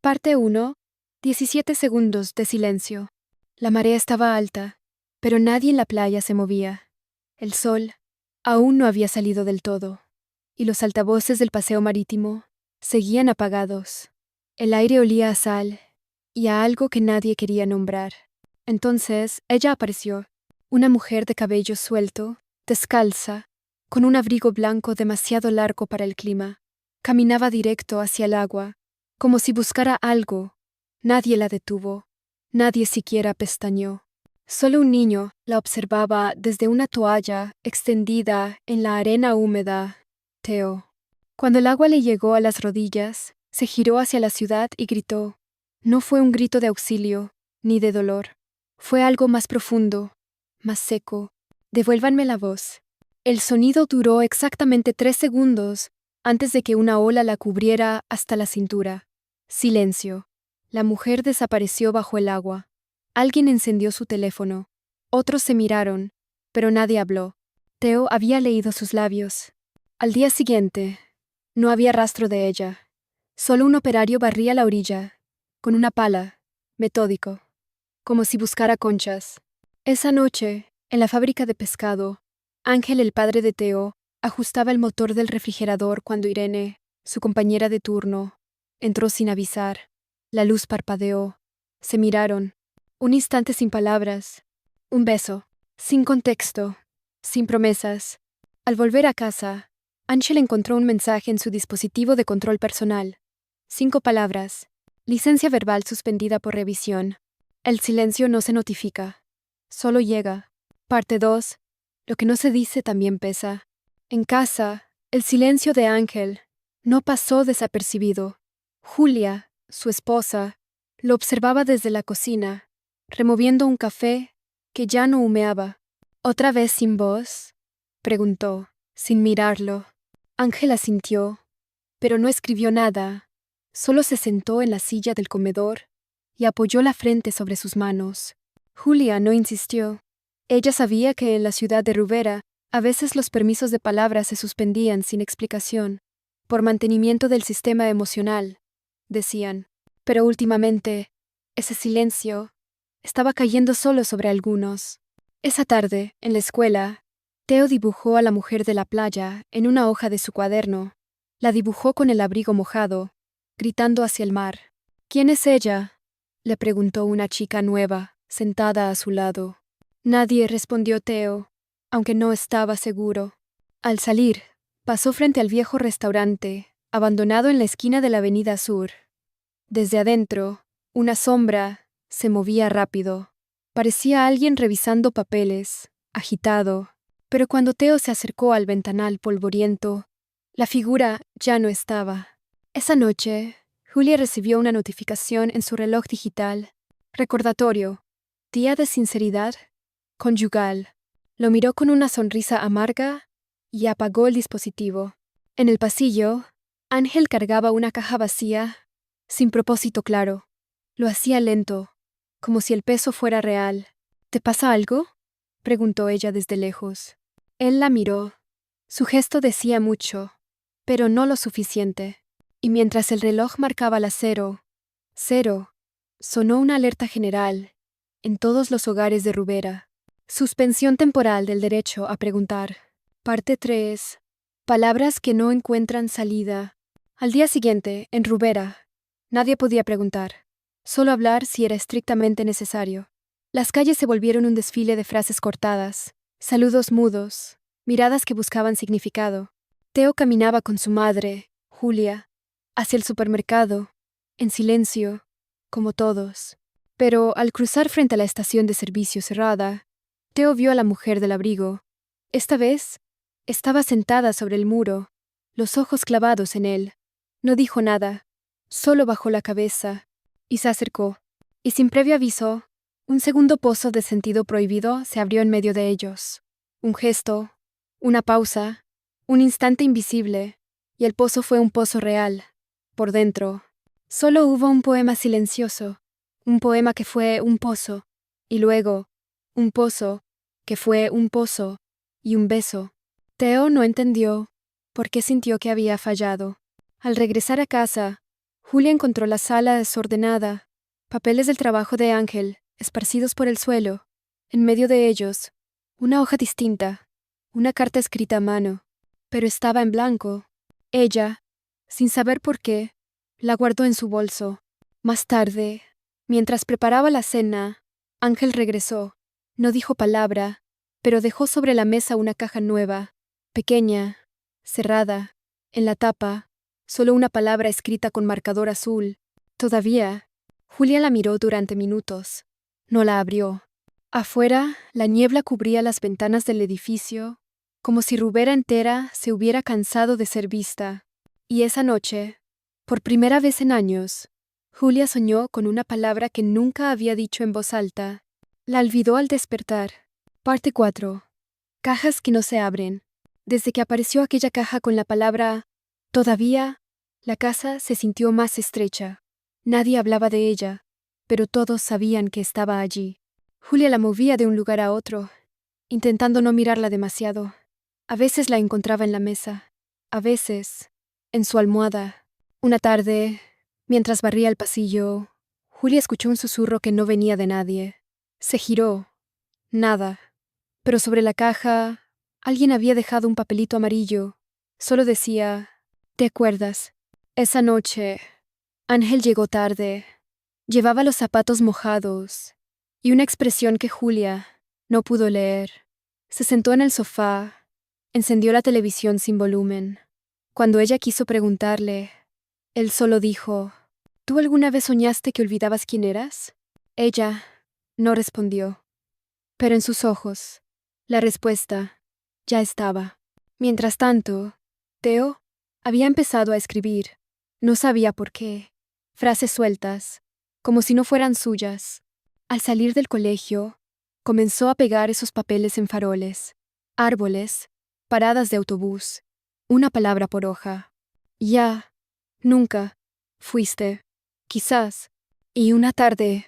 Parte 1. 17 segundos de silencio. La marea estaba alta, pero nadie en la playa se movía. El sol aún no había salido del todo, y los altavoces del paseo marítimo seguían apagados. El aire olía a sal y a algo que nadie quería nombrar. Entonces ella apareció, una mujer de cabello suelto, descalza, con un abrigo blanco demasiado largo para el clima. Caminaba directo hacia el agua, como si buscara algo. Nadie la detuvo, nadie siquiera pestañeó. Solo un niño la observaba desde una toalla extendida en la arena húmeda. Theo. Cuando el agua le llegó a las rodillas, se giró hacia la ciudad y gritó. No fue un grito de auxilio, ni de dolor. Fue algo más profundo, más seco. Devuélvanme la voz. El sonido duró exactamente 3 segundos antes de que una ola la cubriera hasta la cintura. Silencio. La mujer desapareció bajo el agua. Alguien encendió su teléfono. Otros se miraron, pero nadie habló. Theo había leído sus labios. Al día siguiente, no había rastro de ella. Solo un operario barría la orilla, con una pala, metódico, como si buscara conchas. Esa noche, en la fábrica de pescado, Ángel, el padre de Theo, ajustaba el motor del refrigerador cuando Irene, su compañera de turno, entró sin avisar. La luz parpadeó. Se miraron. Un instante sin palabras. Un beso. Sin contexto. Sin promesas. Al volver a casa, Ángel encontró un mensaje en su dispositivo de control personal. 5 palabras. Licencia verbal suspendida por revisión. El silencio no se notifica. Solo llega. Parte 2. Lo que no se dice también pesa. En casa, el silencio de Ángel no pasó desapercibido. Julia, su esposa, lo observaba desde la cocina, removiendo un café que ya no humeaba. ¿Otra vez sin voz?, preguntó, sin mirarlo. Ángel asintió, pero no escribió nada. Solo se sentó en la silla del comedor y apoyó la frente sobre sus manos. Julia no insistió. Ella sabía que en la ciudad de Rubera a veces los permisos de palabra se suspendían sin explicación, por mantenimiento del sistema emocional, decían. Pero últimamente, ese silencio estaba cayendo solo sobre algunos. Esa tarde, en la escuela, Theo dibujó a la mujer de la playa en una hoja de su cuaderno. La dibujó con el abrigo mojado, gritando hacia el mar. ¿Quién es ella?, le preguntó una chica nueva, sentada a su lado. Nadie, respondió Theo, aunque no estaba seguro. Al salir, pasó frente al viejo restaurante, abandonado en la esquina de la avenida Sur. Desde adentro, una sombra se movía rápido. Parecía alguien revisando papeles, agitado, pero cuando Theo se acercó al ventanal polvoriento, la figura ya no estaba. Esa noche, Julia recibió una notificación en su reloj digital. Recordatorio. Día de sinceridad conyugal. Lo miró con una sonrisa amarga y apagó el dispositivo. En el pasillo, Ángel cargaba una caja vacía, sin propósito claro. Lo hacía lento, como si el peso fuera real. ¿Te pasa algo?, preguntó ella desde lejos. Él la miró. Su gesto decía mucho, pero no lo suficiente. Y mientras el reloj marcaba las 0, sonó una alerta general en todos los hogares de Rubera. Suspensión temporal del derecho a preguntar. Parte 3. Palabras que no encuentran salida. Al día siguiente, en Rubera, nadie podía preguntar. Solo hablar si era estrictamente necesario. Las calles se volvieron un desfile de frases cortadas, saludos mudos, miradas que buscaban significado. Theo caminaba con su madre, Julia, hacia el supermercado, en silencio, como todos. Pero al cruzar frente a la estación de servicio cerrada, Theo vio a la mujer del abrigo. Esta vez, estaba sentada sobre el muro, los ojos clavados en él. No dijo nada, solo bajó la cabeza y se acercó. Y sin previo aviso, un segundo pozo de sentido prohibido se abrió en medio de ellos. Un gesto, una pausa, un instante invisible, y el pozo fue un pozo real. Por dentro, solo hubo un poema silencioso, un poema que fue un pozo, y luego, un pozo, que fue un pozo, y un beso. Theo no entendió por qué sintió que había fallado. Al regresar a casa, Julia encontró la sala desordenada, papeles del trabajo de Ángel, esparcidos por el suelo. En medio de ellos, una hoja distinta, una carta escrita a mano, pero estaba en blanco. Ella, sin saber por qué, la guardó en su bolso. Más tarde, mientras preparaba la cena, Ángel regresó. No dijo palabra, pero dejó sobre la mesa una caja nueva, pequeña, cerrada. En la tapa, solo una palabra escrita con marcador azul. Todavía. Julia la miró durante minutos. No la abrió. Afuera, la niebla cubría las ventanas del edificio, como si Rubera entera se hubiera cansado de ser vista. Y esa noche, por primera vez en años, Julia soñó con una palabra que nunca había dicho en voz alta. La olvidó al despertar. Parte 4. Cajas que no se abren. Desde que apareció aquella caja con la palabra todavía, la casa se sintió más estrecha. Nadie hablaba de ella, pero todos sabían que estaba allí. Julia la movía de un lugar a otro, intentando no mirarla demasiado. A veces la encontraba en la mesa, a veces en su almohada. Una tarde, mientras barría el pasillo, Julia escuchó un susurro que no venía de nadie. Se giró. Nada. Pero sobre la caja, alguien había dejado un papelito amarillo. Solo decía: ¿te acuerdas? Esa noche, Ángel llegó tarde. Llevaba los zapatos mojados y una expresión que Julia no pudo leer. Se sentó en el sofá, encendió la televisión sin volumen. Cuando ella quiso preguntarle, él solo dijo: ¿tú alguna vez soñaste que olvidabas quién eras? Ella no respondió, pero en sus ojos, la respuesta ya estaba. Mientras tanto, Theo había empezado a escribir. No sabía por qué. Frases sueltas, como si no fueran suyas. Al salir del colegio, comenzó a pegar esos papeles en faroles, árboles, paradas de autobús, una palabra por hoja. Ya, nunca, fuiste, quizás. Y una tarde,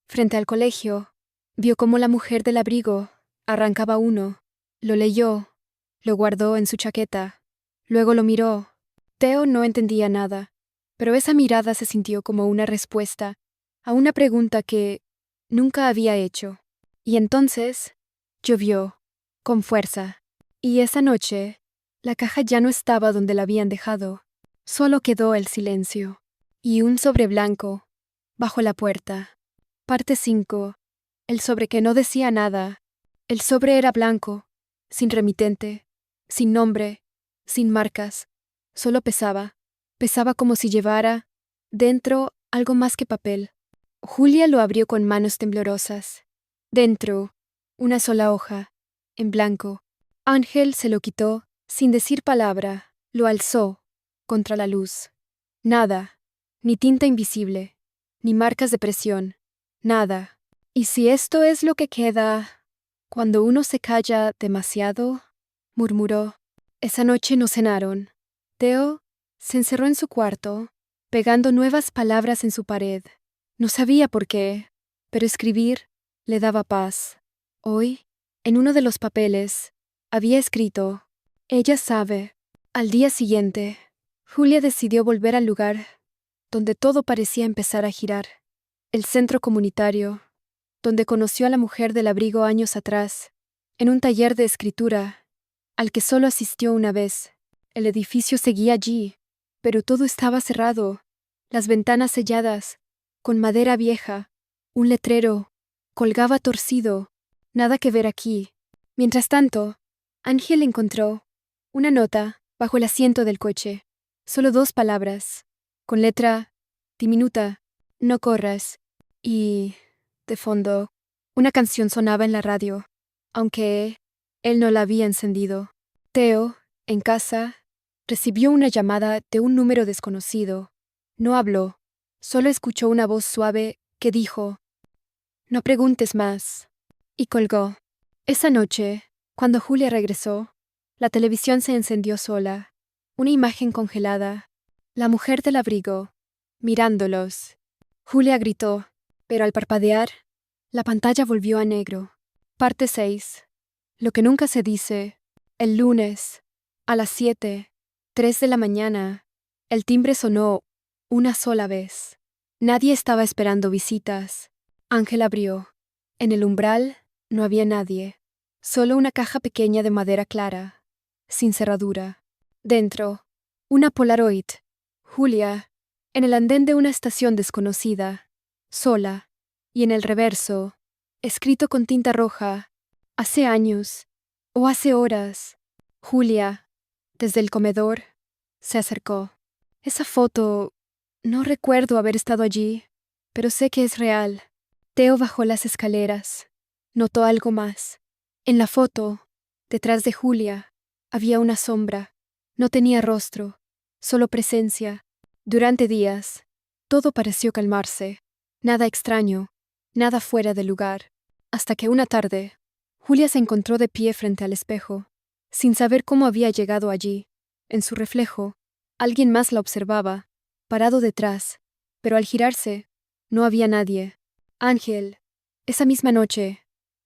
frente al colegio, vio cómo la mujer del abrigo arrancaba uno. Lo leyó, lo guardó en su chaqueta, luego lo miró. Theo no entendía nada, pero esa mirada se sintió como una respuesta a una pregunta que nunca había hecho. Y entonces, llovió, con fuerza. Y esa noche, la caja ya no estaba donde la habían dejado. Solo quedó el silencio. Y un sobre blanco, bajo la puerta. Parte 5. El sobre que no decía nada. El sobre era blanco, sin remitente, sin nombre, sin marcas. Solo pesaba. Pesaba como si llevara dentro algo más que papel. Julia lo abrió con manos temblorosas. Dentro, una sola hoja, en blanco. Ángel se lo quitó, sin decir palabra, lo alzó, contra la luz. Nada, ni tinta invisible, ni marcas de presión, nada. ¿Y si esto es lo que queda cuando uno se calla demasiado? Murmuró. Esa noche no cenaron. Theo se encerró en su cuarto, pegando nuevas palabras en su pared. No sabía por qué, pero escribir le daba paz. Hoy, en uno de los papeles, había escrito: ella sabe. Al día siguiente, Julia decidió volver al lugar donde todo parecía empezar a girar. El centro comunitario, donde conoció a la mujer del abrigo años atrás, en un taller de escritura, al que solo asistió una vez. El edificio seguía allí, pero todo estaba cerrado, las ventanas selladas, con madera vieja. Un letrero colgaba torcido. Nada que ver aquí. Mientras tanto, Ángel encontró una nota bajo el asiento del coche. Solo 2 palabras, con letra diminuta: no corras. Y, de fondo, una canción sonaba en la radio, aunque él no la había encendido. Theo, en casa, recibió una llamada de un número desconocido. No habló, solo escuchó una voz suave que dijo: no preguntes más. Y colgó. Esa noche, cuando Julia regresó, la televisión se encendió sola. Una imagen congelada. La mujer del abrigo, mirándolos. Julia gritó, pero al parpadear, la pantalla volvió a negro. Parte 6. Lo que nunca se dice. El lunes, a las 7:03 de la mañana, el timbre sonó una sola vez. Nadie estaba esperando visitas. Ángel abrió. En el umbral no había nadie. Solo una caja pequeña de madera clara, sin cerradura. Dentro, una Polaroid. Julia, en el andén de una estación desconocida, sola, y en el reverso, escrito con tinta roja, hace años, o hace horas. Julia, desde el comedor, se acercó. Esa foto, no recuerdo haber estado allí, pero sé que es real. Teo bajó las escaleras. Notó algo más. En la foto, detrás de Julia, había una sombra. No tenía rostro, solo presencia. Durante días, todo pareció calmarse. Nada extraño, nada fuera de lugar. Hasta que una tarde, Julia se encontró de pie frente al espejo, sin saber cómo había llegado allí. En su reflejo, alguien más la observaba, parado detrás, pero al girarse, no había nadie. Ángel, esa misma noche,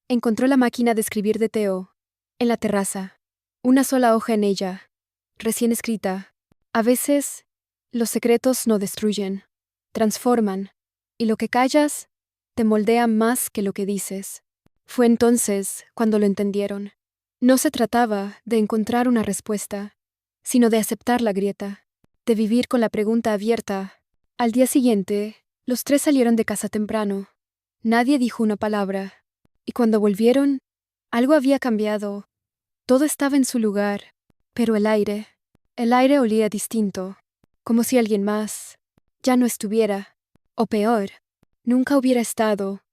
encontró la máquina de escribir de Teo, en la terraza. Una sola hoja en ella, recién escrita. A veces, los secretos no destruyen, transforman, y lo que callas te moldea más que lo que dices. Fue entonces cuando lo entendieron. No se trataba de encontrar una respuesta, sino de aceptar la grieta, de vivir con la pregunta abierta. Al día siguiente, los tres salieron de casa temprano. Nadie dijo una palabra, y cuando volvieron, algo había cambiado. Todo estaba en su lugar, pero el aire olía distinto, como si alguien más ya no estuviera, o peor, nunca hubiera estado.